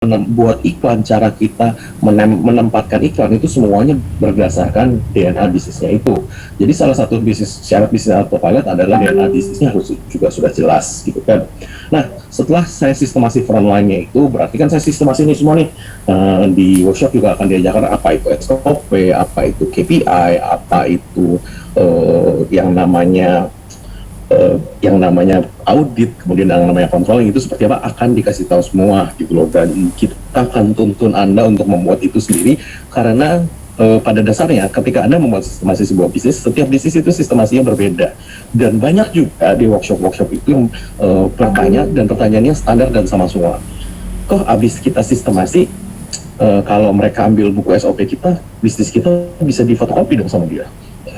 membuat iklan, cara kita menempatkan iklan itu semuanya berdasarkan DNA bisnisnya itu. Jadi salah satu syarat bisnis autopilot adalah DNA bisnisnya harus juga sudah jelas gitu kan. Nah, setelah saya sistemasi frontline-nya itu, berarti kan saya sistemasi ini semua nih. Di workshop juga akan diajarkan apa itu SOP, apa itu KPI, apa itu yang namanya audit, kemudian yang namanya controlling itu seperti apa akan dikasih tahu semua gitu loh, dan kita akan tuntun Anda untuk membuat itu sendiri karena pada dasarnya ketika Anda membuat sistemasi sebuah bisnis, setiap bisnis itu sistemasinya berbeda dan banyak juga di workshop-workshop itu yang bertanya dan pertanyaannya standar dan sama semua. Kok abis kita sistemasi, kalau mereka ambil buku SOP kita, bisnis kita bisa difotokopi dong sama dia?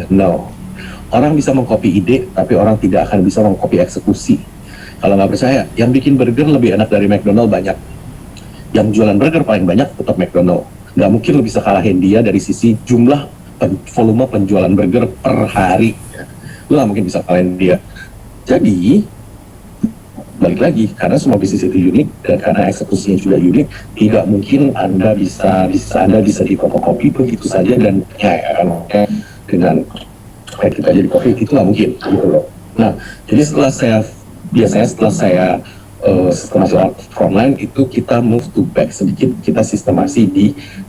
No. Orang bisa mengcopy ide, tapi orang tidak akan bisa mengcopy eksekusi. Kalau nggak percaya, yang bikin burger lebih enak dari McDonald banyak. Yang jualan burger paling banyak tetap McDonald. Nggak mungkin lo bisa kalahin dia dari sisi jumlah volume penjualan burger per hari. Lo nggak mungkin bisa kalahin dia. Jadi, balik lagi, karena semua bisnis itu unik dan karena eksekusinya juga unik, tidak mungkin Anda bisa difotokopi begitu saja dan dengan kayak kita jadi COVID itu nggak mungkin gitu loh. Nah, jadi setelah saya sistemasi frontline itu kita move to back sedikit, kita sistemasi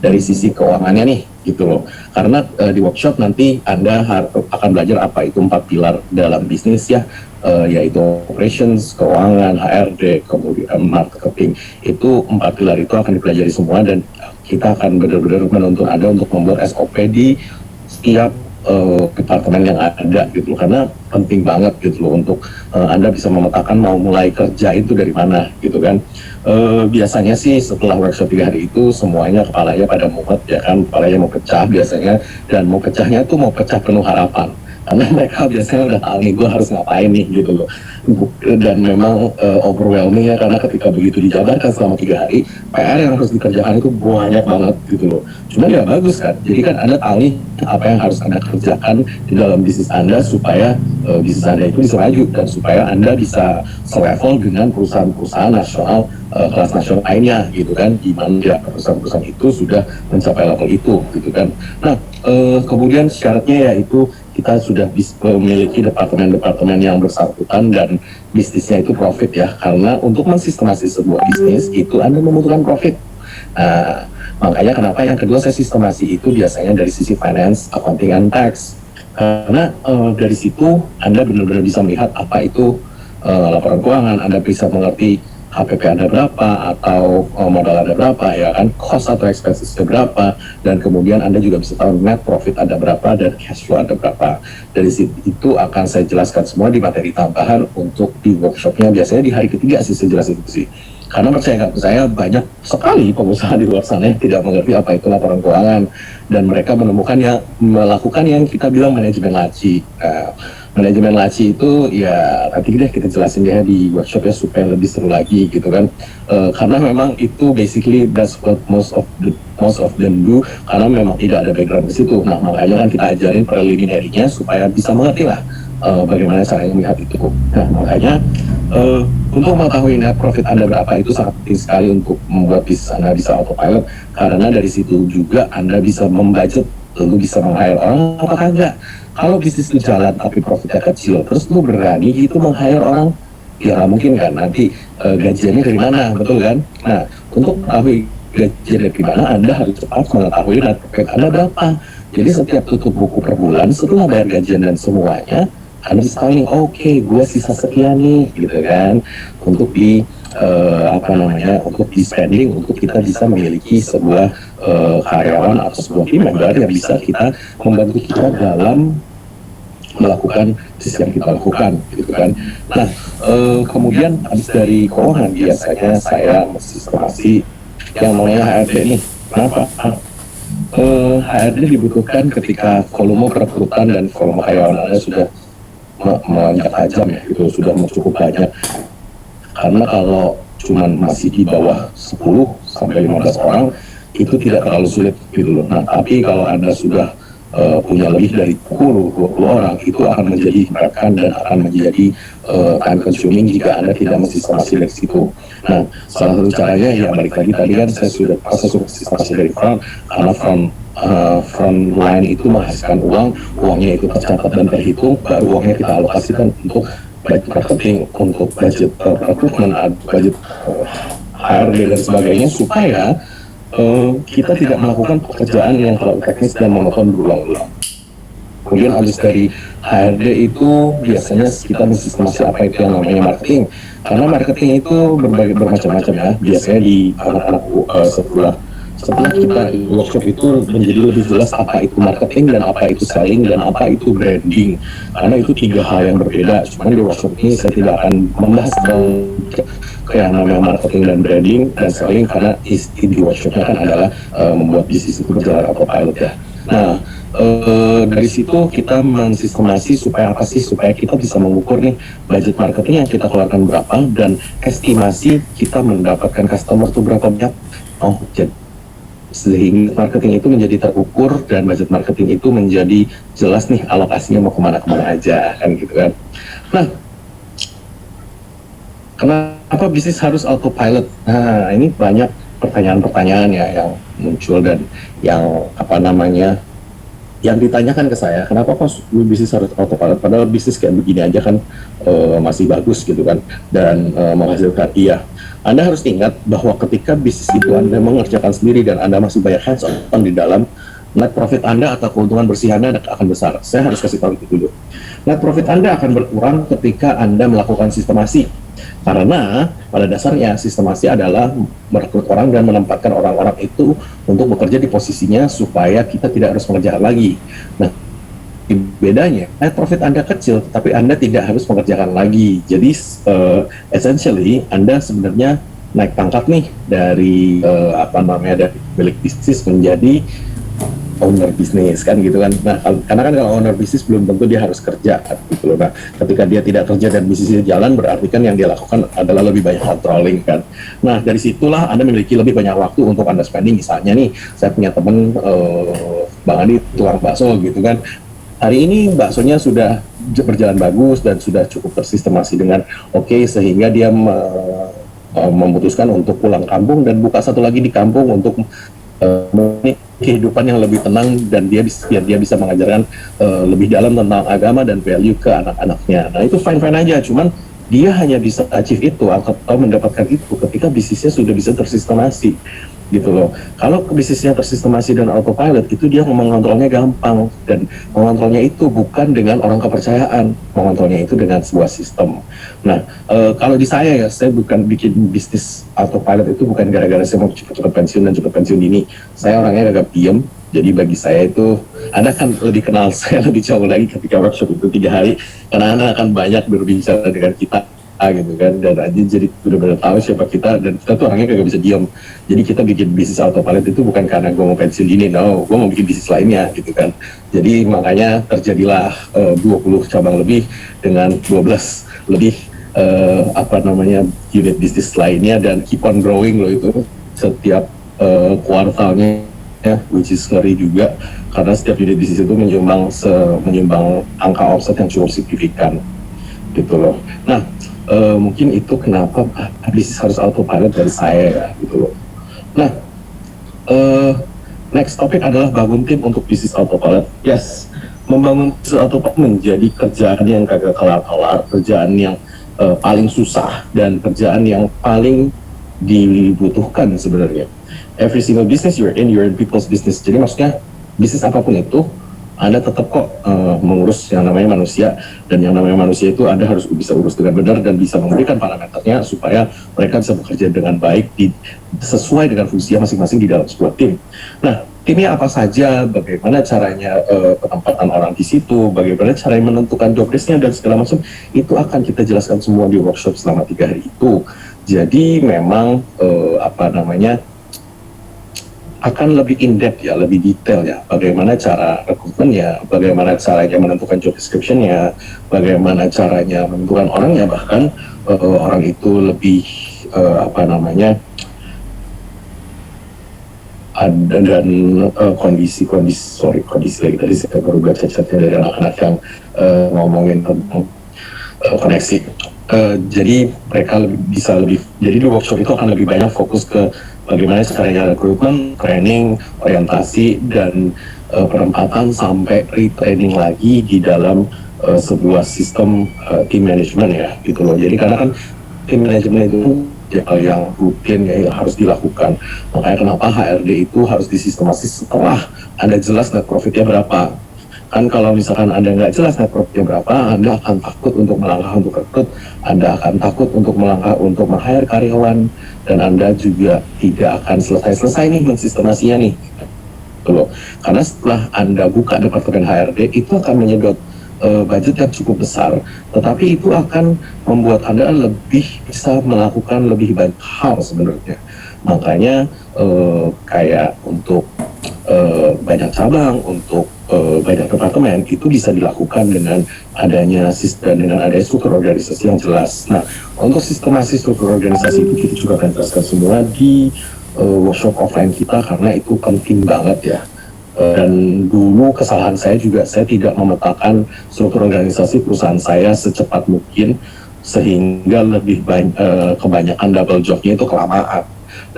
dari sisi keuangannya nih gitu loh. Karena di workshop nanti Anda akan belajar apa itu 4 pilar dalam bisnis ya, yaitu operations, keuangan, HRD, kemudian marketing. Itu 4 pilar itu akan dipelajari semua dan kita akan benar-benar menuntun Anda untuk membuat SOP di setiap departemen yang ada gitu loh, karena penting banget gitu loh untuk Anda bisa memetakan mau mulai kerja itu dari mana gitu kan. Biasanya sih setelah workshop 3 hari itu semuanya kepalanya pada mumet ya kan, kepalanya mau pecah biasanya, dan mau pecahnya itu mau pecah penuh harapan karena mereka biasanya udah tahu nih gue harus ngapain nih gitu loh. Dan memang overwhelming ya, karena ketika begitu dijabarkan selama 3 hari PR yang harus dikerjakan itu banyak banget gitu loh. Cuma ya bagus kan, jadi kan Anda tahu nih apa yang harus Anda kerjakan di dalam bisnis Anda supaya bisnis Anda itu bisa maju dan supaya Anda bisa selevel dengan perusahaan-perusahaan nasional kelas nasional lainnya gitu kan, di mana ya perusahaan-perusahaan itu sudah mencapai level itu gitu kan. Nah, kemudian syaratnya yaitu kita sudah memiliki departemen-departemen yang bersangkutan dan bisnisnya itu profit ya, karena untuk mensistemasi sebuah bisnis itu Anda membutuhkan profit. Nah, makanya kenapa yang kedua saya sistemasi itu biasanya dari sisi finance, accounting, and tax. Karena dari situ Anda benar-benar bisa melihat apa itu laporan keuangan, Anda bisa mengerti HPP Anda berapa atau modal Anda berapa ya kan, cost atau expenses berapa, dan kemudian Anda juga bisa tahu net profit Anda berapa dan cash flow Anda berapa. Dari situ itu akan saya jelaskan semua di materi tambahan untuk di workshopnya, biasanya di hari ketiga sih saya jelasin itu sih. Karena percaya nggak percaya banyak sekali pengusaha di luar sana yang tidak mengerti apa itu laporan keuangan dan mereka melakukan yang kita bilang manajemen laci. Manajemen laci itu ya nanti deh kita jelasin deh di workshop ya supaya lebih seru lagi gitu kan. Karena memang itu basically that's what most of them do, karena memang tidak ada background di situ. Nah, makanya kan kita ajarin preliminary-nya supaya bisa mengerti lah bagaimana caranya melihat itu. Nah, makanya untuk mengetahui net profit Anda berapa itu sangat penting sekali untuk membuat bisnis Anda bisa autopilot, karena dari situ juga Anda bisa membudget, lalu bisa meng-hire orang apakah enggak. Kalau bisnis itu jalan tapi profitnya kecil, terus lu berani gitu meng-hire orang, ya nggak mungkin kan, nanti gajiannya dari mana, betul kan? Nah, untuk mengetahui gajian dari mana, Anda harus cepat mengetahui net profit Anda berapa. Jadi setiap tutup buku per bulan, setelah bayar gajian dan semuanya, Anda bisa tahu nih, oke, gue sisa sekian nih, gitu kan, untuk untuk di spending, untuk kita bisa memiliki sebuah karyawan atau sebuah tim member yang bisa membantu kita dalam melakukan bisnis yang kita lakukan gitu kan. Nah, kemudian habis dari keuangan biasanya saya mensistemasi yang namanya HRD nih. Kenapa? HRD dibutuhkan ketika volume perekrutan dan volume karyawan Anda sudah melonjak tajam ya, itu sudah cukup banyak. Karena kalau cuman masih di bawah 10 sampai 15 orang itu tidak terlalu sulit gitu loh. Nah, tapi kalau Anda sudah punya lebih dari 10-20 orang, itu akan menjadi meratkan dan akan menjadi time consuming jika Anda tidak mensistemasi dari situ. Nah, salah satu caranya ya balik lagi tadi kan saya sudah sistemasi dari front, karena front line itu menghasilkan uangnya itu tercatat dan terhitung, baru uangnya kita alokasikan untuk budget marketing, untuk budget recruitment, budget HRD dan sebagainya, supaya kita tidak melakukan pekerjaan yang terlalu teknis dan monoton berulang-ulang. Kemudian habis dari HRD itu biasanya kita mensistemasi apa itu yang namanya marketing, karena marketing itu bermacam-macam ya. Biasanya di anak-anak setelah kita workshop itu menjadi lebih jelas apa itu marketing dan apa itu selling dan apa itu branding, karena itu 3 hal yang berbeda. Cuman di workshop ini saya tidak akan membahas yang namanya marketing dan branding dan selling, karena di workshopnya kan adalah membuat bisnis itu berjalan autopilot ya. Nah, dari situ kita mensistemasi supaya apa sih, supaya kita bisa mengukur nih budget marketing yang kita keluarkan berapa dan estimasi kita mendapatkan customer itu berapa banyak. Sehingga marketing itu menjadi terukur dan budget marketing itu menjadi jelas nih alokasinya mau kemana-kemana aja kan gitu kan. Nah, kenapa bisnis harus autopilot? Nah, ini banyak pertanyaan-pertanyaan ya yang muncul dan yang yang ditanyakan ke saya, kenapa kok bisnis harus autopilot, padahal bisnis kayak begini aja kan masih bagus gitu kan, dan menghasilkan. Iya, Anda harus ingat bahwa ketika bisnis itu Anda mengerjakan sendiri dan Anda masih banyak hands on di dalam, net profit Anda atau keuntungan bersih Anda akan besar. Saya harus kasih tahu itu dulu. Net profit Anda akan berkurang ketika Anda melakukan sistemasi, karena pada dasarnya sistemasi adalah merekrut orang dan menempatkan orang-orang itu untuk bekerja di posisinya supaya kita tidak harus mengerjakan lagi. Nah, bedanya net profit Anda kecil tapi Anda tidak harus mengerjakan lagi. Jadi essentially Anda sebenarnya naik pangkat nih dari dari milik bisnis menjadi owner bisnis kan gitu kan. Nah, karena kan kalau owner bisnis belum tentu dia harus kerja gitu loh. Nah, ketika dia tidak kerja dan bisnisnya jalan, berarti kan yang dia lakukan adalah lebih banyak controlling kan. Nah, dari situlah Anda memiliki lebih banyak waktu untuk Anda spending. Misalnya nih, saya punya teman Bang Adi, tukang bakso gitu kan. Hari ini baksonya sudah berjalan bagus dan sudah cukup tersistemasi dengan oke, sehingga dia memutuskan untuk pulang kampung dan buka satu lagi di kampung untuk kehidupan yang lebih tenang, dan dia bisa mengajarkan lebih dalam tentang agama dan value ke anak-anaknya. Nah, itu fine-fine aja, cuman dia hanya bisa achieve itu atau mendapatkan itu ketika bisnisnya sudah bisa tersistemasi gitu loh. Kalau bisnisnya tersistemasi dan autopilot, itu dia mengontrolnya gampang, dan mengontrolnya itu bukan dengan orang kepercayaan, mengontrolnya itu dengan sebuah sistem. Nah, kalau di saya bukan bikin bisnis autopilot itu bukan gara-gara saya mau cepat-cepat pensiun dan cepat pensiun dini. Saya orangnya agak diem, jadi bagi saya itu, Anda kan lebih kenal saya lebih jauh lagi ketika workshop itu 3 hari, karena Anda akan banyak berbicara dengan kita gitu kan, dan aja jadi benar-benar tahu siapa kita, dan kita tuh orangnya kagak bisa diam. Jadi kita bikin bisnis autopilot itu bukan karena gue mau pensiun dini, no, gue mau bikin bisnis lainnya gitu kan. Jadi makanya terjadilah 20 cabang lebih dengan 12 lebih unit bisnis lainnya, dan keep on growing loh itu setiap kuartalnya ya, which is ngeri juga karena setiap unit bisnis itu menyumbang angka offset yang cukup signifikan gitu loh. Nah, mungkin itu kenapa bisnis harus autopilot dari saya ya, gitu loh. Nah, next topik adalah bangun tim untuk bisnis autopilot. Yes, membangun bisnis autopilot menjadi kerjaan yang kagak kelar-kelar, kerjaan yang paling susah dan kerjaan yang paling dibutuhkan sebenarnya. Every single business you're in people's business. Jadi maksudnya bisnis apapun itu, Anda tetap kok mengurus yang namanya manusia, dan yang namanya manusia itu Anda harus bisa urus dengan benar dan bisa memberikan parameternya supaya mereka bisa bekerja dengan baik sesuai dengan fungsi masing-masing di dalam sebuah tim. Nah, timnya apa saja, bagaimana caranya penempatan orang di situ, bagaimana caranya menentukan job desk-nya dan segala macam, itu akan kita jelaskan semua di workshop selama 3 hari itu. Jadi memang akan lebih in-depth ya, lebih detail ya, bagaimana cara rekrutmennya, bagaimana caranya menentukan job description-nya, bagaimana caranya menentukan orangnya, bahkan orang itu lebih dan kondisi lagi tadi saya baru baca chatnya dari anak-anak yang ngomongin tentang koneksi. Jadi mereka bisa lebih, jadi di workshop itu akan lebih banyak fokus ke bagaimana caranya rekrutmen, training, orientasi, dan penempatan sampai retraining lagi di dalam sebuah sistem team management ya gitu loh. Jadi karena kan team management itu yang rutin ya, yang harus dilakukan. Makanya kenapa HRD itu harus disistematis setelah Anda jelas net profitnya berapa. Kan kalau misalkan Anda nggak jelas net profitnya berapa, Anda akan takut untuk melangkah untuk rekrut, Anda akan takut untuk melangkah untuk meng-hire karyawan, dan Anda juga tidak akan selesai-selesai nih mensistemasinya nih. Tuh. Karena setelah Anda buka departemen HRD, itu akan menyedot budget yang cukup besar, tetapi itu akan membuat Anda lebih bisa melakukan lebih banyak hal sebenarnya. Makanya kayak untuk banyak cabang, untuk banyak departemen itu bisa dilakukan dengan adanya sistem, dengan adanya struktur organisasi yang jelas. Nah, untuk sistemasi struktur organisasi itu kita juga akan jelaskan semua di workshop offline kita, karena itu penting banget ya. Dan dulu kesalahan saya juga, saya tidak memetakan struktur organisasi perusahaan saya secepat mungkin, sehingga lebih kebanyakan double jobnya itu kelamaan.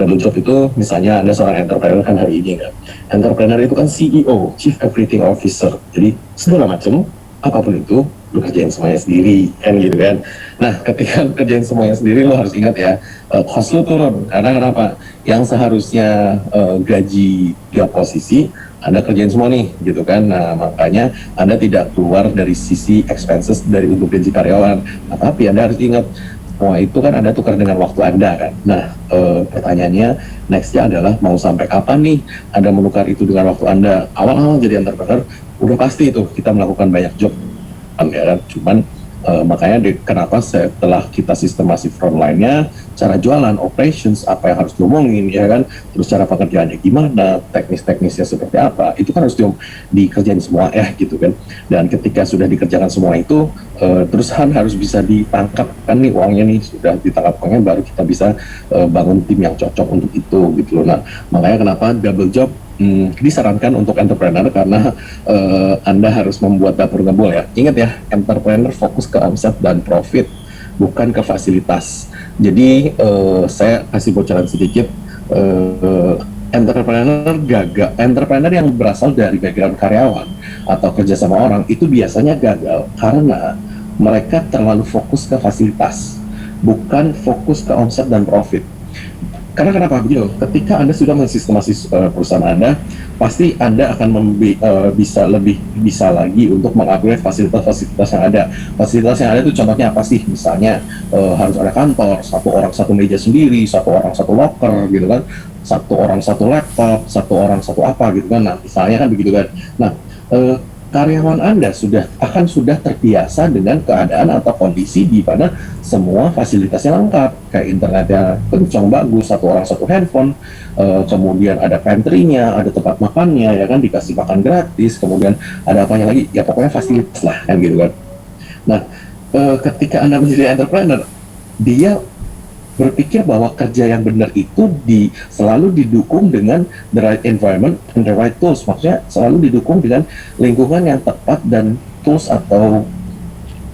Double job itu misalnya Anda seorang entrepreneur kan hari ini kan, entrepreneur itu kan CEO, Chief Everything Officer, jadi segala macam apapun itu lu kerjain semuanya sendiri kan gitu kan. Nah ketika lu kerjain semuanya sendiri, lo harus ingat ya, cost lu turun. Karena kenapa? Yang seharusnya gaji 3 posisi Anda kerjain semua nih gitu kan. Nah makanya Anda tidak keluar dari sisi expenses dari untuk gaji karyawan. Nah, tapi Anda harus ingat, semua itu kan Anda tukar dengan waktu Anda kan. Nah pertanyaannya nextnya adalah mau sampai kapan nih Anda menukar itu dengan waktu Anda. Awal-awal jadi entrepreneur udah pasti itu kita melakukan banyak job kan ya kan. Cuman makanya kenapa setelah kita sistemasi frontline-nya, cara jualan, operations, apa yang harus diomongin ya kan, terus cara pekerjaannya gimana, teknis-teknisnya seperti apa, itu kan harus dikerjain semua ya gitu kan. Dan ketika sudah dikerjakan semua itu, terus harus bisa ditangkap kan nih uangnya nih, sudah ditangkap uangnya baru kita bisa bangun tim yang cocok untuk itu gitu loh. Nah makanya kenapa double job disarankan untuk entrepreneur, karena Anda harus membuat dapur ngebul ya. Ingat ya, entrepreneur fokus ke omset dan profit, bukan ke fasilitas. Jadi saya kasih bocoran sedikit, entrepreneur yang berasal dari background karyawan atau kerja sama orang itu biasanya gagal karena mereka terlalu fokus ke fasilitas, bukan fokus ke omset dan profit. Karena kenapa begitu? Ketika Anda sudah mensistemasi perusahaan Anda, pasti Anda akan bisa lagi untuk mengupgrade fasilitas-fasilitas yang ada. Fasilitas yang ada itu contohnya apa sih? Misalnya harus ada kantor, satu orang satu meja sendiri, satu orang satu locker gitu kan, satu orang satu laptop, satu orang satu apa gitu kan. Nah, misalnya kan begitu kan. Nah, karyawan Anda sudah terbiasa dengan keadaan atau kondisi di mana semua fasilitasnya lengkap, kayak internetnya kencang bagus, satu orang satu handphone, kemudian ada pantry-nya, ada tempat makannya ya kan, dikasih makan gratis, kemudian ada apanya lagi, ya pokoknya fasilitas lah kan gitu kan. Nah ketika Anda menjadi entrepreneur, dia berpikir bahwa kerja yang benar itu selalu didukung dengan the right environment and the right tools. Maksudnya selalu didukung dengan lingkungan yang tepat dan tools atau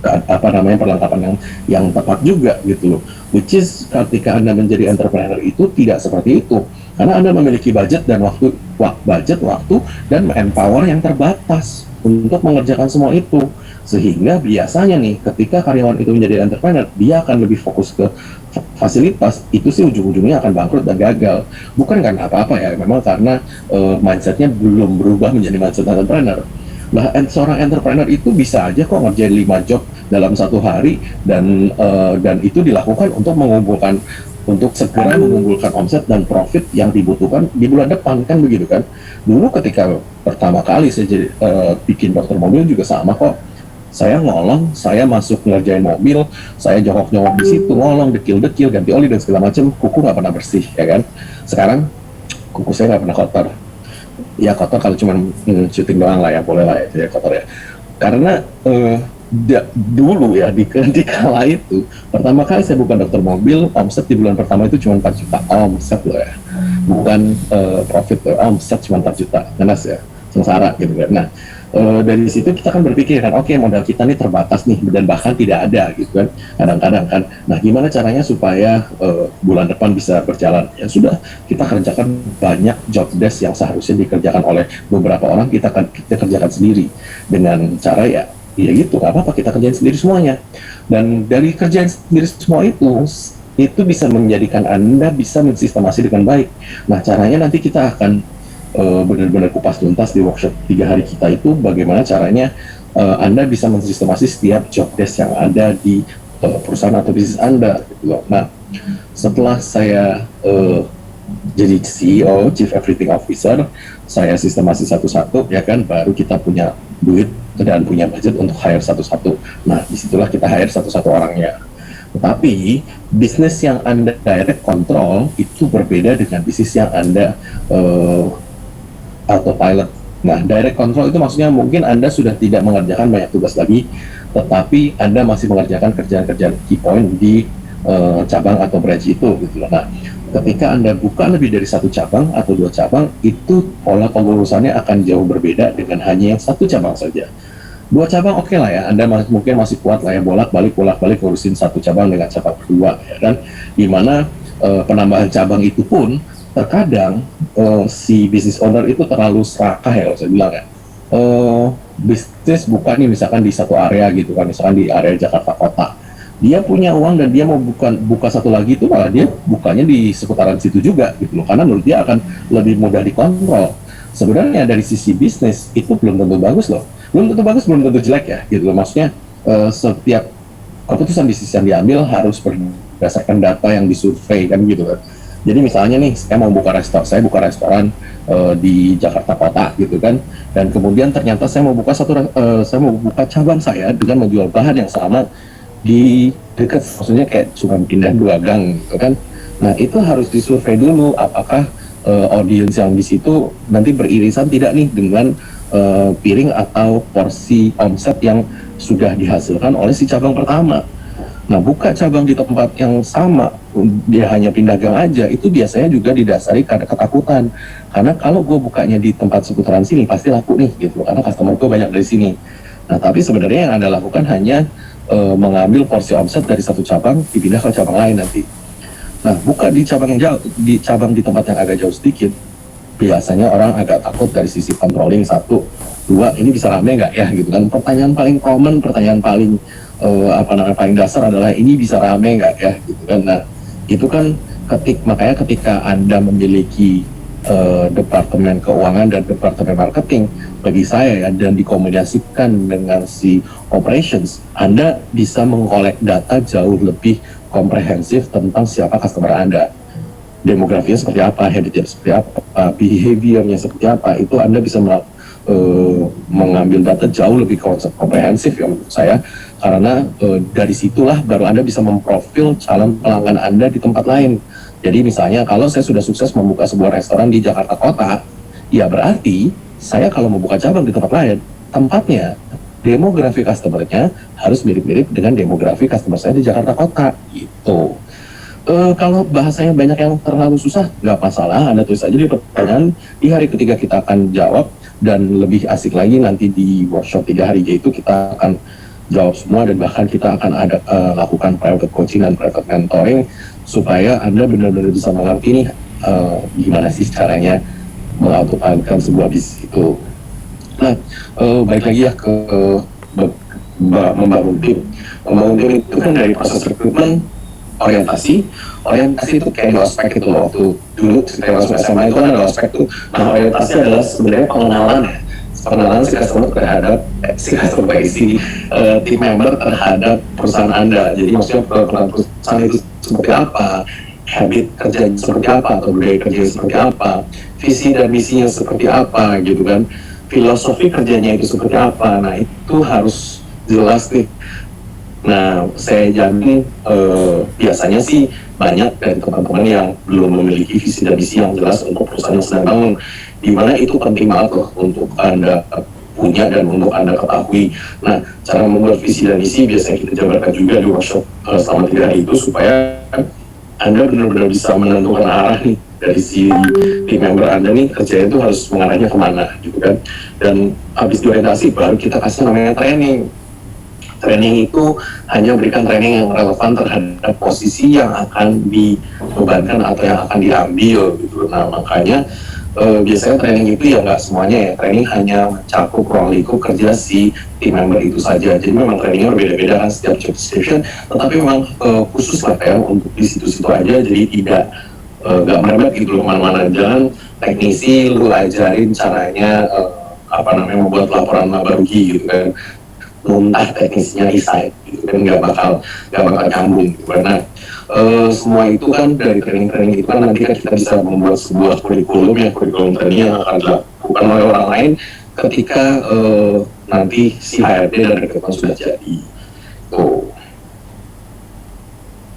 perlengkapan yang tepat juga gitu loh. Which is ketika Anda menjadi entrepreneur itu tidak seperti itu, karena Anda memiliki budget dan waktu dan manpower yang terbatas untuk mengerjakan semua itu. Sehingga biasanya nih ketika karyawan itu menjadi entrepreneur, dia akan lebih fokus ke fasilitas, itu sih ujung-ujungnya akan bangkrut dan gagal. Bukan karena apa-apa ya, memang karena mindsetnya belum berubah menjadi mindset entrepreneur. Nah, seorang entrepreneur itu bisa aja kok ngerjain 5 job dalam satu hari, dan itu dilakukan untuk segera mengumpulkan omset dan profit yang dibutuhkan di bulan depan kan begitu kan. Dulu ketika pertama kali saya jadi bikin dokter mobil juga sama kok. Saya ngolong, saya masuk ngerjain mobil, saya jongkok-jongkok di situ, ngolong, dekil-dekil, ganti oli dan segala macam, kuku nggak pernah bersih, ya kan? Sekarang kuku saya nggak pernah kotor. Ya kotor kalau cuma syuting doang lah ya, boleh lah ya, jadi kotor ya. Karena dulu ya di kala itu pertama kali saya buka dokter mobil, omset di bulan pertama itu cuma 4 juta omset loh ya, bukan profit loh, omset cuma 4 juta, ngenas ya, sengsara gitu kan. Nah dari situ kita kan berpikir kan, oke, modal kita nih terbatas nih dan bahkan tidak ada gitu kan kadang-kadang kan. Nah gimana caranya supaya bulan depan bisa berjalan? Ya sudah, kita kerjakan banyak job desk yang seharusnya dikerjakan oleh beberapa orang, kita kerjakan sendiri dengan cara ya gitu, nggak apa-apa, kita kerjain sendiri semuanya. Dan dari kerjaan sendiri semua itu bisa menjadikan Anda bisa mensistemasi dengan baik. Nah caranya nanti kita akan benar-benar kupas tuntas di workshop 3 hari kita itu, bagaimana caranya Anda bisa mensistemasi setiap job desk yang ada di perusahaan atau bisnis Anda gitu loh. Nah setelah saya jadi CEO, Chief Everything Officer, saya sistemasi satu-satu ya kan, baru kita punya duit dan punya budget untuk hire satu-satu. Nah disitulah kita hire satu-satu orangnya. Tetapi bisnis yang Anda direct control itu berbeda dengan bisnis yang Anda autopilot. Nah direct control itu maksudnya mungkin Anda sudah tidak mengerjakan banyak tugas lagi, tetapi Anda masih mengerjakan kerjaan-kerjaan key point di cabang atau branch itu gitu loh. Nah ketika Anda buka lebih dari satu cabang atau 2 cabang, itu pola pengurusannya akan jauh berbeda dengan hanya yang satu cabang saja. 2 cabang oke lah ya, Anda mungkin masih kuat lah ya, bolak-balik ngurusin satu cabang dengan cabang kedua ya kan, dimana penambahan cabang itu pun terkadang si business owner itu terlalu serakah ya, saya bilang ya. Bisnis buka nih misalkan di satu area gitu kan, misalkan di area Jakarta Kota, dia punya uang dan dia mau buka satu lagi, itu malah dia bukanya di seputaran situ juga gitu loh, karena menurut dia akan lebih mudah dikontrol. Sebenarnya dari sisi bisnis itu belum tentu bagus loh, belum tentu jelek ya gitu loh. Maksudnya setiap keputusan bisnis yang diambil harus berdasarkan data yang disurvei kan gitu kan. Jadi misalnya nih, saya buka restoran di Jakarta Kota gitu kan, dan kemudian ternyata saya mau buka cabang saya dengan menjual bahan yang sama di dekat, maksudnya kayak cuma pindah 2 gang gitu kan. Nah itu harus disurvei dulu apakah audiens yang di situ nanti beririsan tidak nih dengan piring atau porsi omset yang sudah dihasilkan oleh si cabang pertama. Nah buka cabang di tempat yang sama, dia hanya pindah gang aja, itu biasanya juga didasari karena ketakutan, karena kalau gue bukanya di tempat seputaran sini pasti laku nih gitu, karena customer gue banyak dari sini. Nah tapi sebenarnya yang Anda lakukan hanya mengambil porsi omset dari satu cabang dipindah ke cabang lain nanti. Nah buka di cabang yang jauh, di tempat yang agak jauh sedikit, biasanya orang agak takut dari sisi controlling. 1, 2, ini bisa rame nggak ya gitu kan. Pertanyaan paling common, pertanyaan paling paling dasar adalah ini bisa rame nggak ya gitu kan. Nah itu kan makanya ketika Anda memiliki departemen keuangan dan departemen marketing, bagi saya ya, dan dikomunikasikan dengan si operations, Anda bisa mengkolek data jauh lebih komprehensif tentang siapa customer Anda, demografinya seperti apa, habitnya seperti apa, behaviornya seperti apa. Itu Anda bisa mengambil data jauh lebih komprehensif ya menurut saya, karena dari situlah baru Anda bisa memprofil calon pelanggan Anda di tempat lain. Jadi misalnya kalau saya sudah sukses membuka sebuah restoran di Jakarta Kota, ya berarti saya kalau membuka cabang di tempat lain, tempatnya, demografi customer-nya harus mirip-mirip dengan demografi customer saya di Jakarta Kota gitu. Kalau bahasanya banyak yang terlalu susah, nggak masalah, Anda tulis aja di pertanyaan, di hari ketiga kita akan jawab, dan lebih asik lagi nanti di workshop 3 hari yaitu kita akan jawab semua, dan bahkan kita akan lakukan private coaching dan private mentoring supaya Anda benar-benar bisa mengerti nih gimana sih caranya mengautopilotkan sebuah bisnis itu. Nah, balik lagi ya ke membangun tim. Membangun tim itu kan dari proses rekrutmen, orientasi itu kayak 2 aspek itu loh. Waktu dulu ketika masuk SMA itu kan ada 2 aspek tuh. Nah orientasi adalah sebenarnya pengenalan si customer terhadap tim member terhadap perusahaan Anda. Jadi maksudnya perusahaan itu seperti apa, habit kerjanya seperti apa, atau budaya kerjanya seperti apa, visi dan misinya seperti apa gitu kan, filosofi kerjanya itu seperti apa. Nah itu harus jelas nih. Nah saya jamin biasanya sih banyak dari teman-teman yang belum memiliki visi dan misi yang jelas untuk perusahaan yang sedang bangun, dimana itu penting banget loh untuk Anda punya dan untuk Anda ketahui. Nah, cara membuat visi dan misi biasanya kita jabarkan juga di workshop selama 3 hari itu, supaya Anda benar-benar bisa menentukan arah nih dari si tim member Anda nih, kerjanya itu harus mengarahnya kemana gitu kan. Dan habis diorientasi baru kita kasih namanya training. Training itu hanya memberikan training yang relevan terhadap posisi yang akan dibebankan atau yang akan diambil gitu. Nah, makanya biasanya training itu ya nggak semuanya ya, training hanya mencakup ruang lingkup kerja si tim member itu saja. Jadi memang trainingnya berbeda-beda kan setiap job description, tetapi memang khusus lah ya untuk di situ-situ aja, jadi tidak nggak merebak gitu loh mana-mana. Jangan teknisi lu ajarin caranya membuat laporan laba rugi gitu kan, muntah teknisnya isai gitu kan, nggak bakal nyambung gitu. Karena semua itu kan dari training itu kan nanti kan kita bisa membuat sebuah kurikulum training yang akan dilakukan oleh orang lain ketika nanti si HRD dan rekrutmen sudah jadi. Tuh.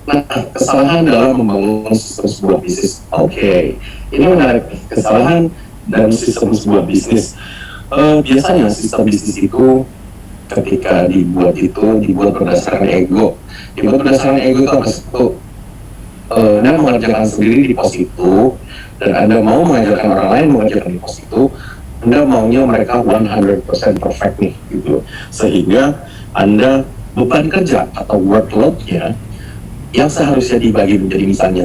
Nah, kesalahan dalam membangun sistem sebuah bisnis. Oke, ini menarik. Kesalahan dalam sistem sebuah bisnis. Biasanya sistem bisnis itu ketika dibuat berdasarkan ego. Dibuat berdasarkan ego itu apa sih? Anda mengerjakan sendiri di pos itu, dan Anda mau mengajarkan orang lain mengerjakan di pos itu, Anda maunya mereka 100% perfect nih gitu. Sehingga Anda beban kerja atau workload-nya yang seharusnya dibagi menjadi misalnya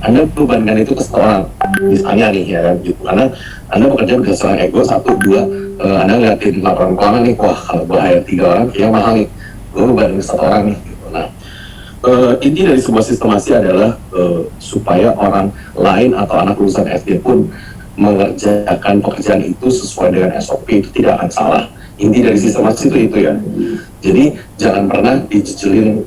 Anda bebankan itu ke seorang, misalnya nih ya gitu, karena Anda bekerja berdasarkan ego, 1, 2, Anda ngeliatin laporan keuangan nih, wah kalau gue hire 3 orang kayaknya mahal nih, gue bebanin 1 orang nih gitu. Nah, inti dari sebuah sistemasi adalah supaya orang lain atau anak lulusan SD pun mengerjakan pekerjaan itu sesuai dengan SOP, itu tidak akan salah. Inti dari sistemasi itu ya. Jadi jangan pernah dijejelin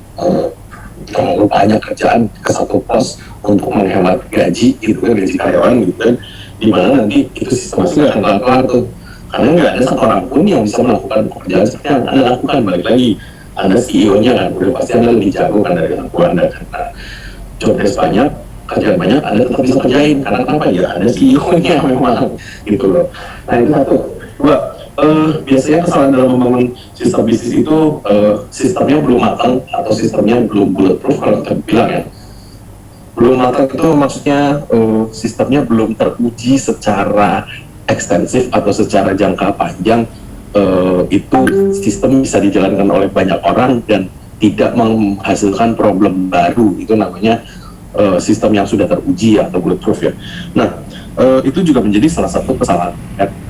terlalu banyak kerjaan ke satu pos untuk menghemat gaji gitu kan, gaji karyawan gitu kan, dimana nanti itu sistemasi nggak akan kelar tuh, karena nggak ada satu orang pun yang bisa melakukan pekerjaan seperti yang Anda lakukan. Balik lagi, Anda CEO-nya kan, udah pasti Anda lebih jago kan dari anak buah Anda kan. Nah, job desk banyak, kerjaan banyak, Anda tetap bisa kerjain, karena kenapa ya, Anda CEO-nya memang gitu loh. Nah, itu satu. Dua, biasanya kesalahan dalam membangun sistem bisnis itu sistemnya belum matang atau sistemnya belum bulletproof kalau kita bilang ya. Belum matang itu maksudnya sistemnya belum teruji secara ekstensif atau secara jangka panjang, itu sistem bisa dijalankan oleh banyak orang dan tidak menghasilkan problem baru. Itu namanya sistem yang sudah teruji atau bulletproof ya. Nah, itu juga menjadi salah satu kesalahan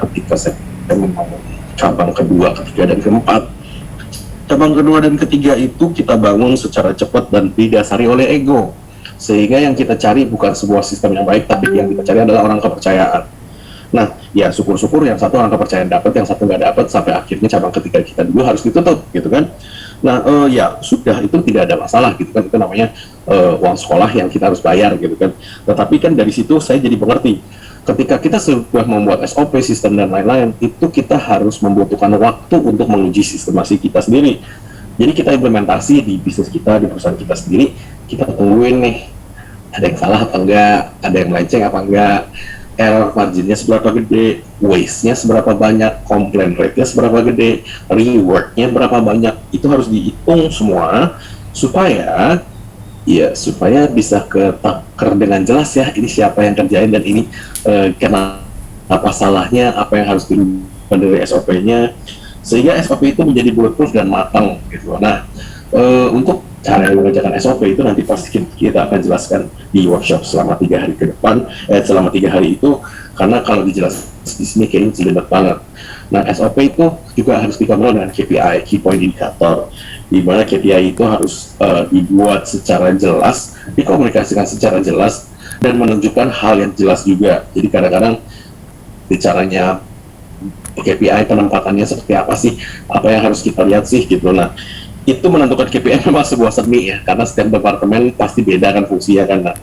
ketika saya membangun cabang kedua, ketiga, dan keempat. Cabang kedua dan ketiga itu kita bangun secara cepat dan didasari oleh ego, sehingga yang kita cari bukan sebuah sistem yang baik, tapi yang kita cari adalah orang kepercayaan. Nah, ya syukur-syukur yang satu orang kepercayaan dapat, yang satu nggak dapat, sampai akhirnya cabang ketiga kita dulu harus ditutup gitu kan. Nah, ya sudah, itu tidak ada masalah gitu kan, itu namanya uang sekolah yang kita harus bayar gitu kan. Tetapi kan dari situ saya jadi mengerti, ketika kita sudah membuat SOP, sistem, dan lain-lain, itu kita harus membutuhkan waktu untuk menguji sistemasi kita sendiri. Jadi kita implementasi di bisnis kita, di perusahaan kita sendiri, kita tungguin nih, ada yang salah apa enggak, ada yang melenceng apa enggak, error marginnya seberapa gede, waste-nya seberapa banyak, complaint rate-nya seberapa gede, reward-nya berapa banyak, itu harus dihitung semua, supaya bisa ketakar dengan jelas ya, ini siapa yang kerjain dan ini kenapa salahnya, apa yang harus dirubah dari SOP-nya, sehingga SOP itu menjadi bulletproof dan matang gitu. Nah, untuk cara mengerjakan SOP itu nanti pasti kita akan jelaskan di workshop selama 3 hari ke depan, selama 3 hari itu, karena kalau dijelaskan di sini kayaknya jelek banget. Nah, SOP itu juga harus digabung dengan KPI, Key Point Indicator, di mana KPI itu harus dibuat secara jelas, dikomunikasikan secara jelas, dan menunjukkan hal yang jelas juga. Jadi kadang-kadang bicaranya KPI penempatannya seperti apa sih, apa yang harus kita lihat sih gitu. Nah, itu menentukan KPI memang sebuah seni ya, karena setiap departemen pasti beda kan fungsinya kan. Nah,